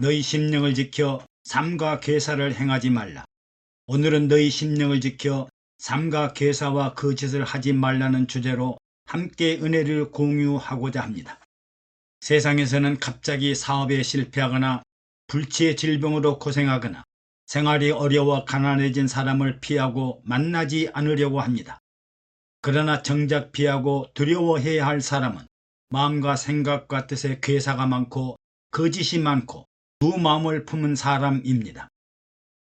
너희 심령을 지켜 삼가 계사를 행하지 말라. 오늘은 너희 심령을 지켜 삼가 계사와 거짓을 하지 말라는 주제로 함께 은혜를 공유하고자 합니다. 세상에서는 갑자기 사업에 실패하거나 불치의 질병으로 고생하거나 생활이 어려워 가난해진 사람을 피하고 만나지 않으려고 합니다. 그러나 정작 피하고 두려워해야 할 사람은 마음과 생각과 뜻에 괴사가 많고 거짓이 많고 두 마음을 품은 사람입니다.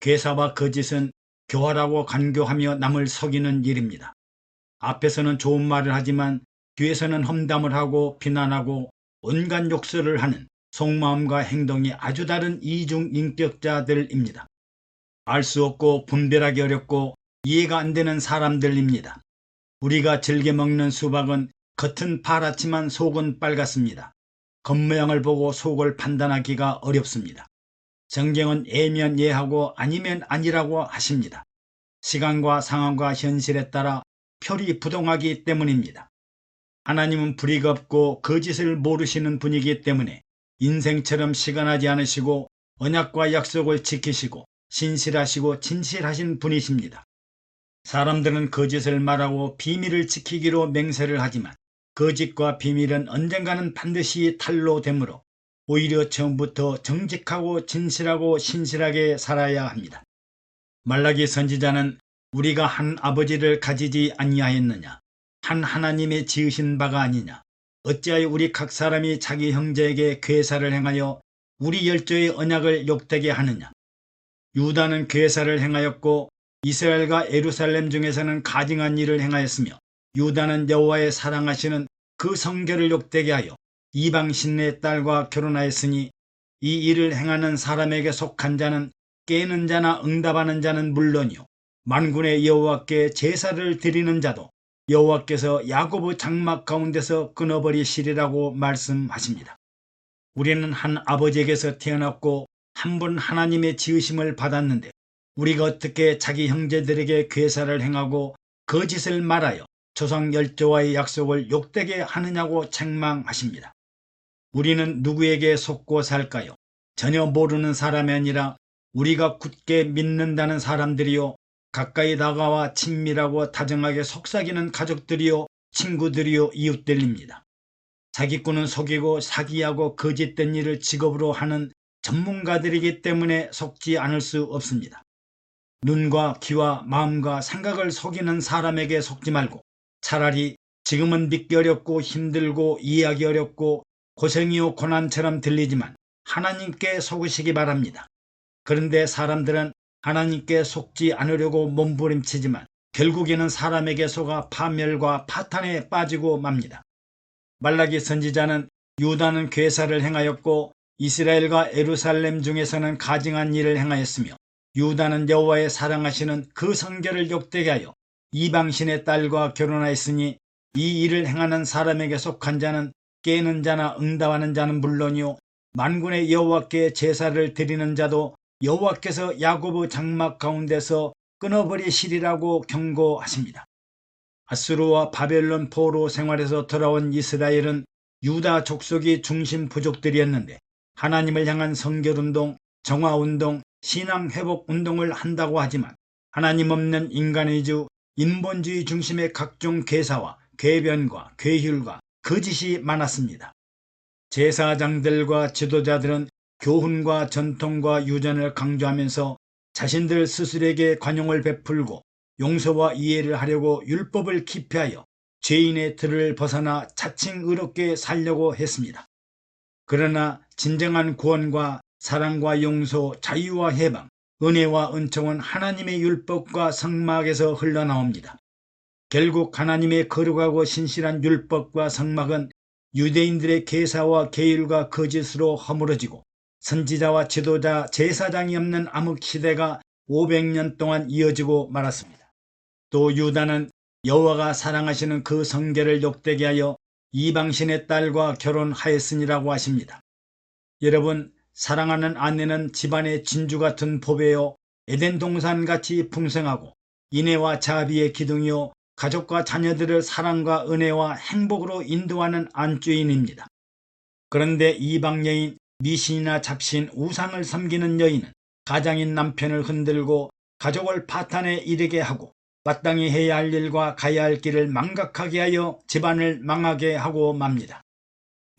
괴사와 거짓은 교활하고 간교하며 남을 속이는 일입니다. 앞에서는 좋은 말을 하지만 뒤에서는 험담을 하고 비난하고 온갖 욕설을 하는 속마음과 행동이 아주 다른 이중인격자들입니다. 알 수 없고 분별하기 어렵고 이해가 안 되는 사람들입니다. 우리가 즐겨 먹는 수박은 겉은 파랗지만 속은 빨갛습니다. 겉모양을 보고 속을 판단하기가 어렵습니다. 성경은 예면 예하고 아니면 아니라고 하십니다. 시간과 상황과 현실에 따라 표리 부동하기 때문입니다. 하나님은 불의가 없고 거짓을 모르시는 분이기 때문에 인생처럼 시간하지 않으시고 언약과 약속을 지키시고 신실하시고 진실하신 분이십니다. 사람들은 거짓을 말하고 비밀을 지키기로 맹세를 하지만 거짓과 비밀은 언젠가는 반드시 탄로되므로 오히려 처음부터 정직하고 진실하고 신실하게 살아야 합니다. 말라기 선지자는 우리가 한 아버지를 가지지 아니하였느냐, 한 하나님의 지으신 바가 아니냐, 어찌하여 우리 각 사람이 자기 형제에게 괴사를 행하여 우리 열조의 언약을 욕되게 하느냐. 유다는 괴사를 행하였고 이스라엘과 예루살렘 중에서는 가증한 일을 행하였으며 유다는 여호와의 사랑하시는 그 성결을 욕되게 하여 이방 신의 딸과 결혼하였으니 이 일을 행하는 사람에게 속한 자는 깨는 자나 응답하는 자는 물론이요 만군의 여호와께 제사를 드리는 자도 여호와께서 야고보 장막 가운데서 끊어버리시리라고 말씀하십니다. 우리는 한 아버지에게서 태어났고 한 분 하나님의 지으심을 받았는데 우리가 어떻게 자기 형제들에게 괴사를 행하고 거짓을 말하여 조상 열조와의 약속을 욕되게 하느냐고 책망하십니다. 우리는 누구에게 속고 살까요? 전혀 모르는 사람이 아니라 우리가 굳게 믿는다는 사람들이요 가까이 다가와 친밀하고 다정하게 속삭이는 가족들이요 친구들이요 이웃들입니다. 사기꾼은 속이고 사기하고 거짓된 일을 직업으로 하는 전문가들이기 때문에 속지 않을 수 없습니다. 눈과 귀와 마음과 생각을 속이는 사람에게 속지 말고 차라리 지금은 믿기 어렵고 힘들고 이해하기 어렵고 고생이요 고난처럼 들리지만 하나님께 속으시기 바랍니다. 그런데 사람들은 하나님께 속지 않으려고 몸부림치지만 결국에는 사람에게 속아 파멸과 파탄에 빠지고 맙니다. 말라기 선지자는 유다는 괴사를 행하였고 이스라엘과 예루살렘 중에서는 가증한 일을 행하였으며 유다는 여호와의 사랑하시는 그 성결을 욕되게 하여 이방신의 딸과 결혼하였으니 이 일을 행하는 사람에게 속한 자는 깨는 자나 응답하는 자는 물론이요 만군의 여호와께 제사를 드리는 자도 여호와께서 야고보 장막 가운데서 끊어버리시리라고 경고하십니다. 아수르와 바벨론 포로 생활에서 돌아온 이스라엘은 유다 족속이 중심 부족들이었는데 하나님을 향한 성결운동, 정화운동, 신앙회복운동을 한다고 하지만 하나님 없는 인간의 주, 인본주의 중심의 각종 괴사와 궤변과 괴휼과 거짓이 많았습니다. 제사장들과 지도자들은 교훈과 전통과 유전을 강조하면서 자신들 스스로에게 관용을 베풀고 용서와 이해를 하려고 율법을 기피하여 죄인의 틀을 벗어나 자칭 의롭게 살려고 했습니다. 그러나 진정한 구원과 사랑과 용서, 자유와 해방, 은혜와 은총은 하나님의 율법과 성막에서 흘러나옵니다. 결국 하나님의 거룩하고 신실한 율법과 성막은 유대인들의 계사와 계율과 거짓으로 허물어지고 선지자와 지도자, 제사장이 없는 암흑시대가 500년 동안 이어지고 말았습니다. 또 유다는 여호와가 사랑하시는 그 성결을 욕되게 하여 이방신의 딸과 결혼하였으니라고 하십니다. 여러분, 사랑하는 아내는 집안의 진주 같은 보배요 에덴 동산같이 풍성하고 인애와 자비의 기둥이요 가족과 자녀들을 사랑과 은혜와 행복으로 인도하는 안주인입니다. 그런데 이방 여인 미신이나 잡신, 우상을 섬기는 여인은 가장인 남편을 흔들고 가족을 파탄에 이르게 하고 마땅히 해야 할 일과 가야 할 길을 망각하게 하여 집안을 망하게 하고 맙니다.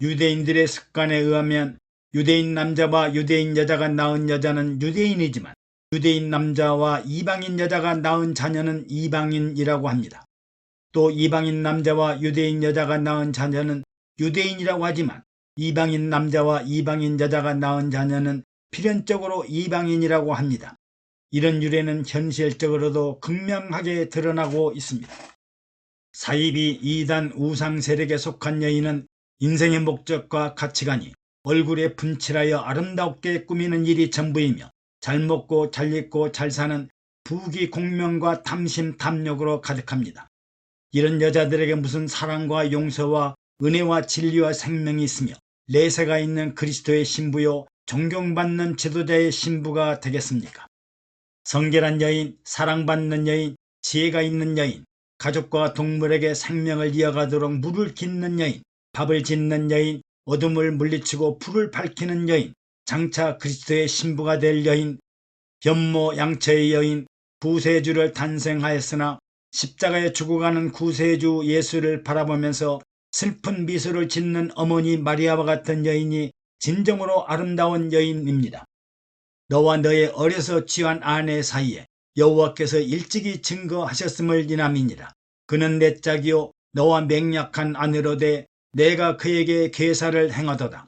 유대인들의 습관에 의하면 유대인 남자와 유대인 여자가 낳은 여자는 유대인이지만 유대인 남자와 이방인 여자가 낳은 자녀는 이방인이라고 합니다. 또 이방인 남자와 유대인 여자가 낳은 자녀는 유대인이라고 하지만 이방인 남자와 이방인 여자가 낳은 자녀는 필연적으로 이방인이라고 합니다. 이런 유래는 현실적으로도 극명하게 드러나고 있습니다. 사이비 이단 우상 세력에 속한 여인은 인생의 목적과 가치관이 얼굴에 분칠하여 아름답게 꾸미는 일이 전부이며 잘 먹고 잘 입고 잘 사는 부귀 공명과 탐심 탐욕으로 가득합니다. 이런 여자들에게 무슨 사랑과 용서와 은혜와 진리와 생명이 있으며 내세가 있는 그리스도의 신부요 존경받는 지도자의 신부가 되겠습니까? 성결한 여인, 사랑받는 여인, 지혜가 있는 여인, 가족과 동물에게 생명을 이어가도록 물을 깃는 여인, 밥을 짓는 여인, 어둠을 물리치고 불을 밝히는 여인, 장차 그리스도의 신부가 될 여인, 변모 양처의 여인, 구세주를 탄생하였으나 십자가에 죽어가는 구세주 예수를 바라보면서 슬픈 미소를 짓는 어머니 마리아와 같은 여인이 진정으로 아름다운 여인입니다. 너와 너의 어려서 취한 아내 사이에 여호와께서 일찍이 증거하셨음을 인함이니라. 그는 내 짝이요 너와 맹약한 아내로 돼 내가 그에게 계사를 행하도다.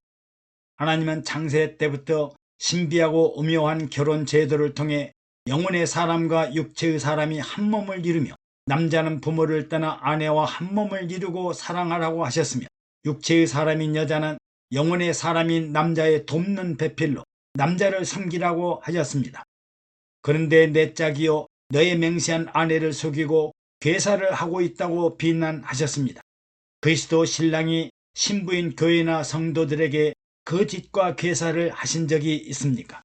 하나님은 창세 때부터 신비하고 오묘한 결혼 제도를 통해 영혼의 사람과 육체의 사람이 한 몸을 이루며 남자는 부모를 떠나 아내와 한 몸을 이루고 사랑하라고 하셨으며 육체의 사람인 여자는 영혼의 사람인 남자의 돕는 배필로 남자를 섬기라고 하셨습니다. 그런데 내 짝이요 너의 맹세한 아내를 속이고 괴사를 하고 있다고 비난하셨습니다. 그리스도 신랑이 신부인 교회나 성도들에게 거짓과 괴사를 하신 적이 있습니까?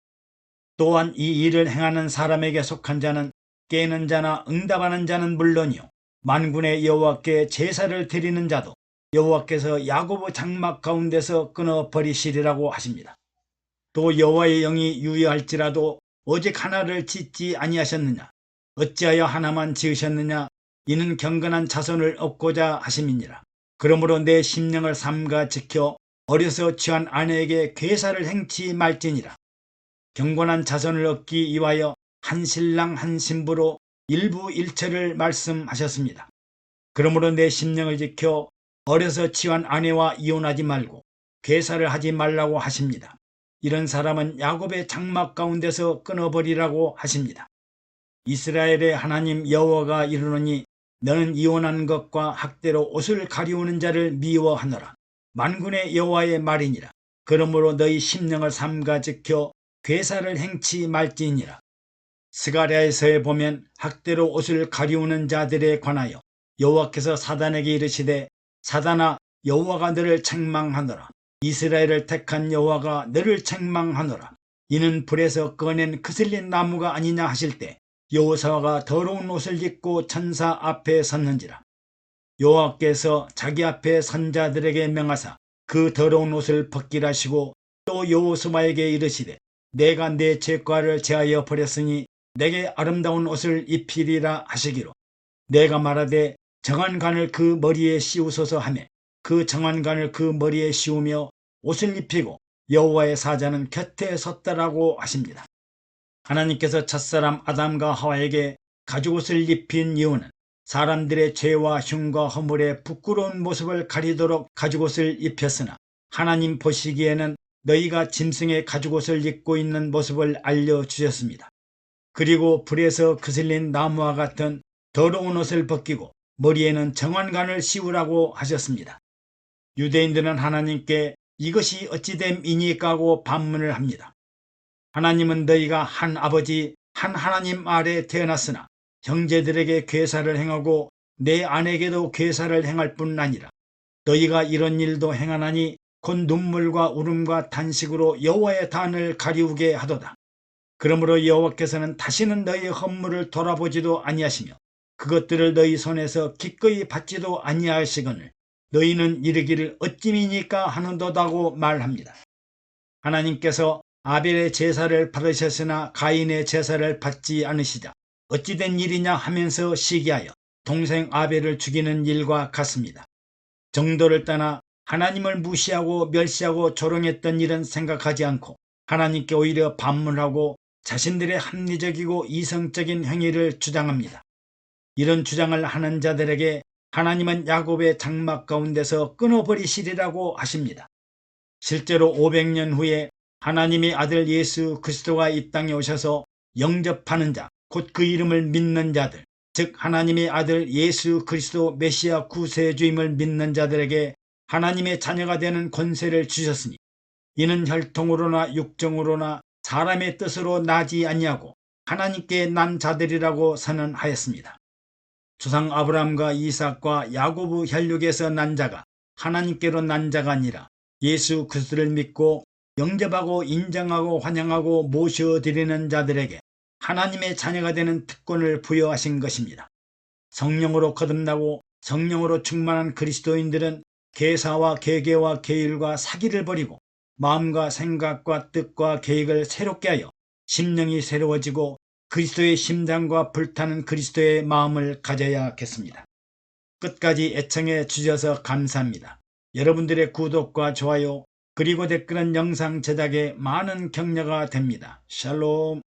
또한 이 일을 행하는 사람에게 속한 자는 깨는 자나 응답하는 자는 물론이요 만군의 여호와께 제사를 드리는 자도 여호와께서 야고보 장막 가운데서 끊어버리시리라고 하십니다. 또 여호와의 영이 유효할지라도 오직 하나를 짓지 아니하셨느냐? 어찌하여 하나만 지으셨느냐? 이는 경건한 자손을 얻고자 하심이니라. 그러므로 내 심령을 삼가 지켜 어려서 취한 아내에게 괴사를 행치 말지니라. 경건한 자손을 얻기 위하여 한 신랑 한 신부로 일부일체를 말씀하셨습니다. 그러므로 내 심령을 지켜 어려서 취한 아내와 이혼하지 말고 괴사를 하지 말라고 하십니다. 이런 사람은 야곱의 장막 가운데서 끊어버리라고 하십니다. 이스라엘의 하나님 여호와가 이르노니 너는 이혼한 것과 학대로 옷을 가리우는 자를 미워하노라. 만군의 여호와의 말이니라. 그러므로 너희 심령을 삼가 지켜 괴사를 행치 말지니라. 스가랴에서에 보면 학대로 옷을 가리우는 자들에 관하여 여호와께서 사단에게 이르시되 사단아 여호와가 너를 책망하노라. 이스라엘을 택한 여호와가 너를 책망하노라. 이는 불에서 꺼낸 그슬린 나무가 아니냐 하실 때 여호사가 더러운 옷을 입고 천사 앞에 섰는지라. 여호와께서 자기 앞에 선 자들에게 명하사 그 더러운 옷을 벗기라 하시고 또 여호수아에게 이르시되 내가 내 죄과를 제하여 버렸으니 내게 아름다운 옷을 입히리라 하시기로 내가 말하되 정한 관을 그 머리에 씌우소서 하며 그 정한 관을 그 머리에 씌우며 옷을 입히고 여호와의 사자는 곁에 섰다라고 하십니다. 하나님께서 첫사람 아담과 하와에게 가죽옷을 입힌 이유는 사람들의 죄와 흉과 허물의 부끄러운 모습을 가리도록 가죽옷을 입혔으나 하나님 보시기에는 너희가 짐승의 가죽옷을 입고 있는 모습을 알려주셨습니다. 그리고 불에서 그슬린 나무와 같은 더러운 옷을 벗기고 머리에는 정한관을 씌우라고 하셨습니다. 유대인들은 하나님께 이것이 어찌됨이니까 하고 반문을 합니다. 하나님은 너희가 한 아버지 한 하나님 아래 태어났으나 형제들에게 괴사를 행하고 내 아내에게도 괴사를 행할 뿐 아니라 너희가 이런 일도 행하나니 곧 눈물과 울음과 탄식으로 여호와의 단을 가리우게 하도다. 그러므로 여호와께서는 다시는 너희의 헌물을 돌아보지도 아니하시며 그것들을 너희 손에서 기꺼이 받지도 아니하시거늘 너희는 이르기를 어찌미니까 하는도다고 말합니다. 하나님께서 아벨의 제사를 받으셨으나 가인의 제사를 받지 않으시자 어찌된 일이냐 하면서 시기하여 동생 아벨을 죽이는 일과 같습니다. 정도를 떠나 하나님을 무시하고 멸시하고 조롱했던 일은 생각하지 않고 하나님께 오히려 반문하고 자신들의 합리적이고 이성적인 행위를 주장합니다. 이런 주장을 하는 자들에게 하나님은 야곱의 장막 가운데서 끊어버리시리라고 하십니다. 실제로 500년 후에 하나님의 아들 예수 그리스도가 이 땅에 오셔서 영접하는 자, 곧 그 이름을 믿는 자들, 즉 하나님의 아들 예수 그리스도 메시아 구세주임을 믿는 자들에게 하나님의 자녀가 되는 권세를 주셨으니 이는 혈통으로나 육정으로나 사람의 뜻으로 나지 아니하고 하나님께 난 자들이라고 선언하였습니다. 조상 아브라함과 이삭과 야고보 혈육에서 난 자가 하나님께로 난 자가 아니라 예수 그리스도를 믿고 영접하고 인정하고 환영하고 모셔드리는 자들에게 하나님의 자녀가 되는 특권을 부여하신 것입니다. 성령으로 거듭나고 성령으로 충만한 그리스도인들은 계사와 계계와 계율과 사기를 버리고 마음과 생각과 뜻과 계획을 새롭게 하여 심령이 새로워지고 그리스도의 심장과 불타는 그리스도의 마음을 가져야겠습니다. 끝까지 애청해 주셔서 감사합니다. 여러분들의 구독과 좋아요 그리고 댓글은 영상 제작에 많은 격려가 됩니다. 샬롬.